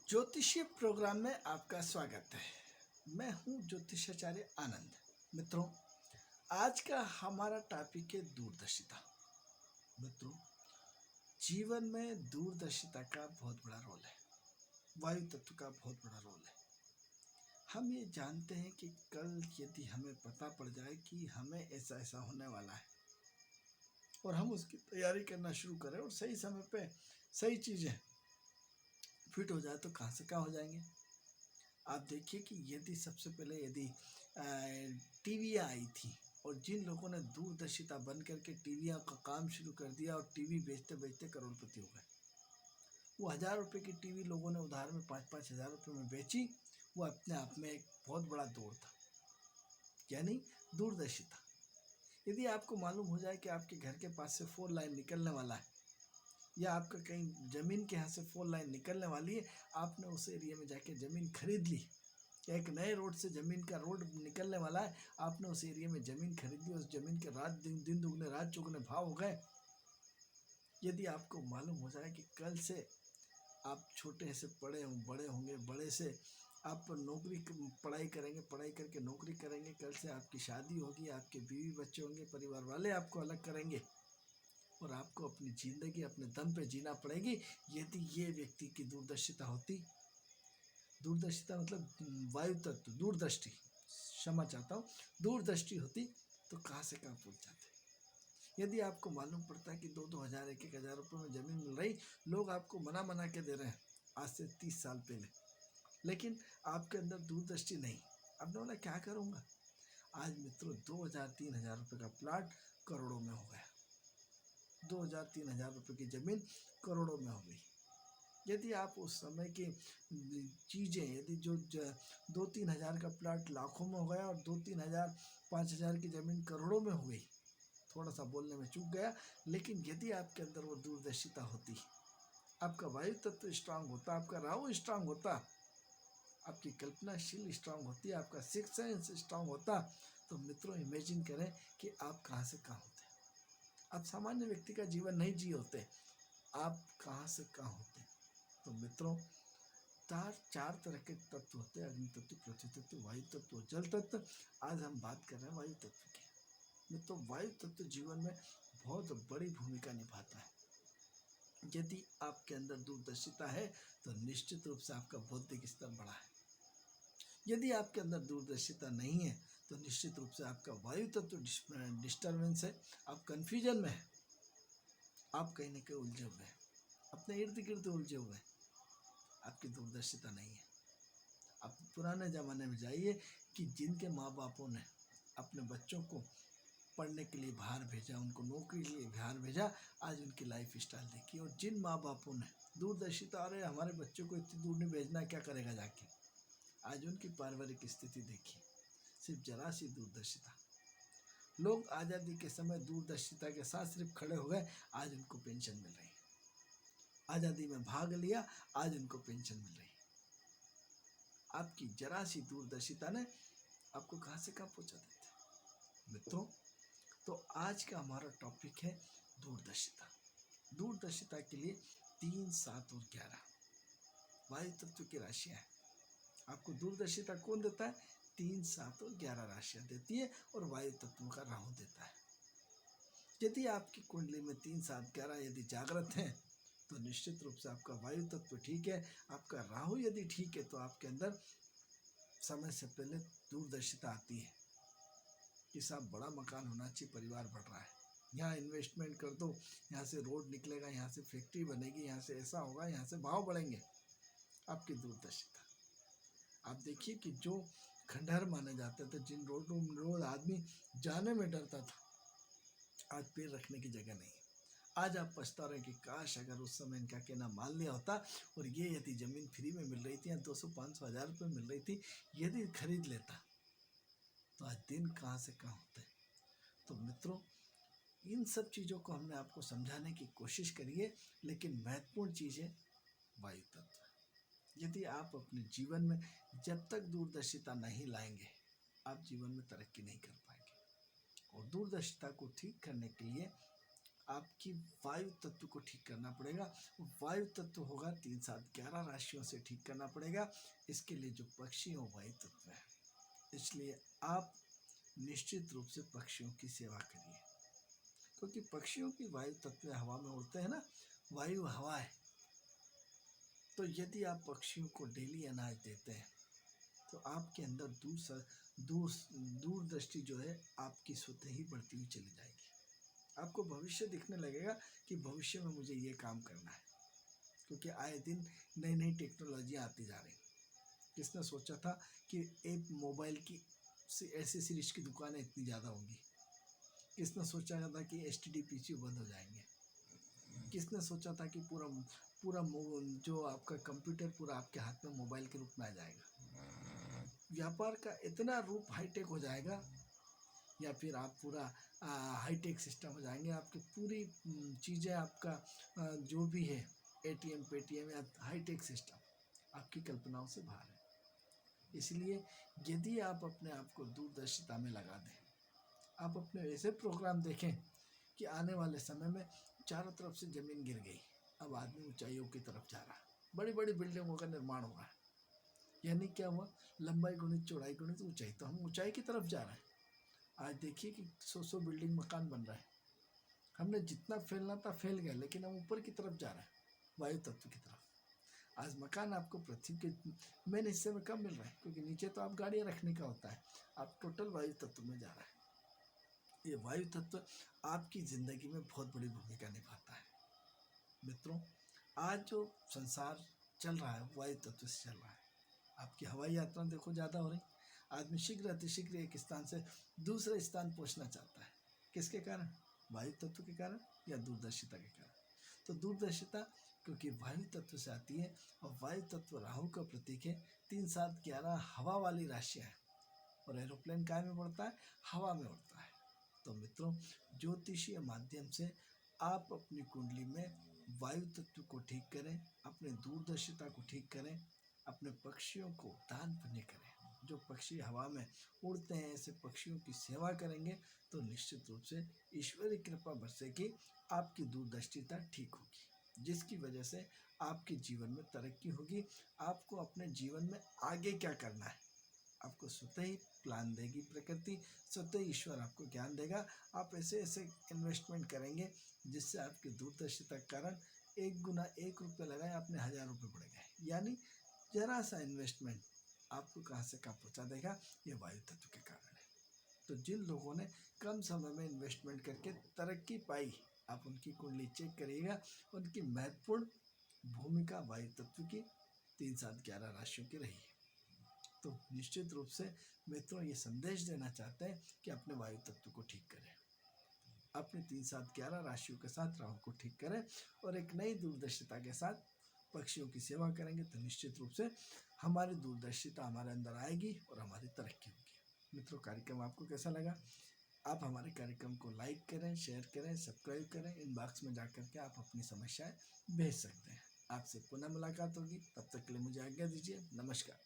ज्योतिषीय प्रोग्राम में आपका स्वागत है। मैं हूं ज्योतिषाचार्य आनंद। मित्रों, आज का हमारा टॉपिक है दूरदर्शिता। मित्रों, जीवन में दूरदर्शिता का बहुत बड़ा रोल है। वायु तत्व का बहुत बड़ा रोल है। हम ये जानते हैं कि कल यदि हमें पता पड़ जाए कि हमें ऐसा ऐसा होने वाला है और हम उसकी तैयारी करना शुरू करें और सही समय पे सही चीज़ें फिट हो जाए तो कहाँ से कहाँ हो जाएंगे। आप देखिए कि यदि सबसे पहले यदि टीवी आई थी और जिन लोगों ने दूरदर्शिता बन करके टीवियाँ का काम शुरू कर दिया और टीवी बेचते बेचते करोड़पति हो गए। वो 1,000 रुपये की टीवी लोगों ने उधार में 5-5 हज़ार रुपये में बेची। वो अपने आप में एक बहुत बड़ा दौर था, यानी दूरदर्शिता। यदि आपको मालूम हो जाए कि आपके घर के पास से 4 लाइन निकलने वाला है या आपका कहीं ज़मीन के यहाँ से 4 लाइन निकलने वाली है, आपने उस एरिया में जाके ज़मीन खरीद ली, एक नए रोड से ज़मीन का रोड निकलने वाला है, आपने उस एरिया में ज़मीन खरीद ली, उस ज़मीन के रात दिन दुगने रात चौगुने भाव हो गए। यदि आपको मालूम हो जाए कि कल से आप छोटे से बड़े होंगे, बड़े से आप नौकरी पढ़ाई करेंगे, पढ़ाई करके नौकरी करेंगे, कल से आपकी शादी होगी, आपके बीवी बच्चे होंगे, परिवार वाले आपको अलग करेंगे और आपको अपनी ज़िंदगी अपने दम पे जीना पड़ेगी। यदि ये व्यक्ति की दूरदर्शिता होती, दूरदर्शिता मतलब वायु तत्व, दूरदृष्टि, क्षमा चाहता हूँ, दूरदृष्टि होती तो कहाँ से कहाँ पहुँच जाते। यदि आपको मालूम पड़ता है कि 2-2 हज़ार 1-1 हज़ार रुपये में ज़मीन मिल रही, लोग आपको मना के दे रहे हैं आज से 30 साल पहले, लेकिन आपके अंदर दूरदृष्टि नहीं। आपने बोला क्या करूँगा। आज मित्रों 2,000-3,000 रुपये का प्लाट करोड़ों में हो गया। 2,000-3,000 रुपये की ज़मीन करोड़ों में हो गई। यदि आप उस समय की चीज़ें, यदि जो 2-3 हज़ार का प्लाट लाखों में हो गया और 2-3 हज़ार 5 हज़ार की ज़मीन करोड़ों में हो गई, थोड़ा सा बोलने में चूक गया, लेकिन यदि आपके अंदर वो दूरदर्शिता होती, आपका वायु तत्व स्ट्रांग होता, आपका राहु स्ट्रांग होता, आपकी कल्पनाशील स्ट्रांग होती, आपका सिक्स सेंस स्ट्रांग होता, तो मित्रों इमेजिन करें कि आप कहाँ से कहाँ होते। आप सामान्य व्यक्ति का जीवन नहीं जी होते, आप कहाँ से कहाँ होते। तो मित्रों, चार तरह के तत्व होते हैं, अग्नि तत्व, पृथ्वी तत्व, वायु तत्व, जल तत्व। आज हम बात कर रहे हैं वायु तत्व की। मित्रों, वायु तत्व जीवन में बहुत बड़ी भूमिका निभाता है। यदि आपके अंदर दूरदर्शिता है तो निश्चित रूप से आपका बौद्धिक स्तर बढ़ा है। यदि आपके अंदर दूरदर्शिता नहीं है तो निश्चित रूप से आपका वायु तत्व डिस्टर्बेंस है, आप कन्फ्यूजन में है, आप कहीं ना कहीं उलझे हुए हैं, अपने इर्द गिर्द उलझे हुए हैं, आपकी दूरदर्शिता नहीं है। आप पुराने ज़माने में जाइए कि जिनके माँ बापों ने अपने बच्चों को पढ़ने के लिए बाहर भेजा, उनको नौकरी के लिए बाहर भेजा, आज उनकी लाइफ स्टाइल देखिए। और जिन माँ बापों ने दूरदर्शिता, अरे हमारे बच्चों को इतनी दूर नहीं भेजना, क्या करेगा जाके, आज उनकी पारिवारिक स्थिति देखिए, सिर्फ जरा सी दूरदर्शिता। लोग आज़ादी के समय दूरदर्शिता के साथ सिर्फ खड़े हो गए, आज उनको पेंशन मिल रही है। आज़ादी में भाग लिया, आज उनको पेंशन मिल रही है। आपकी जरा सी दूरदर्शिता ने आपको कहाँ से कहाँ पहुँचा देते हैं। मित्रों, तो आज का हमारा टॉपिक है दूरदर्शिता। दूरदर्शिता के लिए 3, 7 और 11 वायु तत्व की राशियाँ हैं। आपको दूरदर्शिता कौन देता है? 3, 7 और 11 राशियाँ देती है और वायु तत्व का राहु देता है। यदि आपकी कुंडली में 3, 7, 11 यदि जागृत हैं तो निश्चित रूप से आपका वायु तत्व ठीक है, आपका राहु यदि ठीक है तो आपके अंदर समय से पहले दूरदर्शिता आती है कि साहब बड़ा मकान होना चाहिए, परिवार बढ़ रहा है, यहाँ इन्वेस्टमेंट कर दो, यहाँ से रोड निकलेगा, यहाँ से फैक्ट्री बनेगी, यहाँ से ऐसा होगा, यहाँ से भाव बढ़ेंगे। आपकी दूरदर्शिता। आप देखिए कि जो खंडहर माने जाते थे, जिन रोड आदमी जाने में डरता था, आज पैर रखने की जगह नहीं है। आज आप पछता रहे कि काश अगर उस समय इनका कहना मान लिया होता और ये यदि ज़मीन फ्री में मिल रही थी या 200-500 हज़ार रुपये मिल रही थी, यदि खरीद लेता तो आज दिन कहाँ से कहाँ होते। तो मित्रों, इन सब चीज़ों को हमने आपको समझाने की कोशिश करी है, लेकिन महत्वपूर्ण चीज़ है वायु तत्व। यदि आप अपने जीवन में जब तक दूरदर्शिता नहीं लाएंगे, आप जीवन में तरक्की नहीं कर पाएंगे। और दूरदर्शिता को ठीक करने के लिए आपकी वायु तत्व को ठीक करना पड़ेगा। वायु तत्व होगा 3, 7, 11 राशियों से ठीक करना पड़ेगा। इसके लिए जो पक्षी हो वायु तत्व है, इसलिए आप निश्चित रूप से पक्षियों की सेवा करिए, क्योंकि पक्षियों की वायु तत्व हवा में उड़ते हैं ना, वायु हवा है। तो यदि आप पक्षियों को डेली अनाज देते हैं तो आपके अंदर दूरदृष्टि जो है आपकी स्वतः ही बढ़ती हुई चली जाएगी। आपको भविष्य दिखने लगेगा कि भविष्य में मुझे ये काम करना है, क्योंकि आए दिन नई नई टेक्नोलॉजी आती जा रही। किसने सोचा था कि एक मोबाइल की एसेसरीज की दुकानें इतनी ज़्यादा होंगी? किसने सोचा था कि STD PC बंद हो जाएंगे? किसने सोचा था कि पूरा पूरा जो आपका कंप्यूटर पूरा आपके हाथ में मोबाइल के रूप में आ जाएगा? व्यापार का इतना रूप हाईटेक हो जाएगा, या फिर आप पूरा हाईटेक सिस्टम हो जाएंगे। आपकी पूरी चीज़ें, आपका जो भी है ATM पेटीएम या हाईटेक सिस्टम आपकी कल्पनाओं से बाहर है। इसलिए यदि आप अपने आप को दूरदर्शिता में लगा दें, आप अपने ऐसे प्रोग्राम देखें कि आने वाले समय में चारों तरफ से ज़मीन गिर गई, अब आदमी ऊंचाइयों की तरफ जा रहा है, बड़ी बड़ी बिल्डिंगों का निर्माण हो रहा है। यानी क्या हुआ? लंबाई गुणित चौड़ाई गुणित ऊंचाई, तो हम ऊंचाई की तरफ जा रहे हैं। आज देखिए कि 100 बिल्डिंग मकान बन रहा है। हमने जितना फैलना था फैल गया, लेकिन हम ऊपर की तरफ जा रहे हैं, वायु तत्व की तरफ। आज मकान आपको पृथ्वी के मेन हिस्से में कम मिल रहा है, क्योंकि नीचे तो आप गाड़ियाँ रखने का होता है, आप टोटल वायु तत्व में जा रहा है। ये वायु तत्व आपकी जिंदगी में बहुत बड़ी भूमिका निभाता है। मित्रों, आज जो संसार चल रहा है वायु तत्व से चल रहा है। आपकी हवाई यात्रा देखो ज़्यादा हो रही, आदमी शीघ्र अतिशीघ्र एक स्थान से दूसरे स्थान पहुंचना चाहता है। किसके कारण? वायु तत्व के कारण या दूरदर्शिता के कारण? तो दूरदर्शिता क्योंकि वायु तत्व से आती है, और वायु तत्व राहु का प्रतीक है। 3, 7, 11 हवा वाली राशियाँ हैं, और एरोप्लेन काय में उड़ता है? हवा में उड़ता है। तो मित्रों, ज्योतिषीय माध्यम से आप अपनी कुंडली में वायु तत्व को ठीक करें, अपने दूरदर्शिता को ठीक करें, अपने पक्षियों को दान पुण्य करें। जो पक्षी हवा में उड़ते हैं, ऐसे पक्षियों की सेवा करेंगे तो निश्चित रूप से ईश्वरीय कृपा बरसेगी, आपकी दूरदर्शिता ठीक होगी, जिसकी वजह से आपके जीवन में तरक्की होगी। आपको अपने जीवन में आगे क्या करना है, आपको स्वतः ही प्लान देगी प्रकृति, स्वतः ईश्वर आपको ज्ञान देगा। आप ऐसे ऐसे इन्वेस्टमेंट करेंगे जिससे आपकी दूरदर्शिता के कारण 1 गुना 1 रुपये लगाए, आपने 1000 रुपये बढ़ गए। यानी जरा सा इन्वेस्टमेंट आपको कहाँ से कहाँ पहुँचा देगा, ये वायु तत्व के कारण है। तो जिन लोगों ने कम समय में इन्वेस्टमेंट करके तरक्की पाई, आप उनकी कुंडली चेक करिएगा। उनकी महत्वपूर्ण भूमिका वायु तत्व की 3, 7, 11 राशियों की रही है। तो निश्चित रूप से मित्रों, ये संदेश देना चाहते हैं कि अपने वायु तत्व को ठीक करें, अपने 3, 7, 11 राशियों के साथ राहु को ठीक करें, और एक नई दूरदर्शिता के साथ पक्षियों की सेवा करेंगे तो निश्चित रूप से हमारी दूरदर्शिता हमारे अंदर आएगी और हमारी तरक्की होगी। मित्रों, कार्यक्रम आपको कैसा लगा? आप हमारे कार्यक्रम को लाइक करें, शेयर करें, सब्सक्राइब करें। इनबॉक्स में जाकर के आप अपनी समस्याएं भेज सकते हैं। आपसे पुनः मुलाकात होगी, तब तक के लिए मुझे आज्ञा दीजिए। नमस्कार।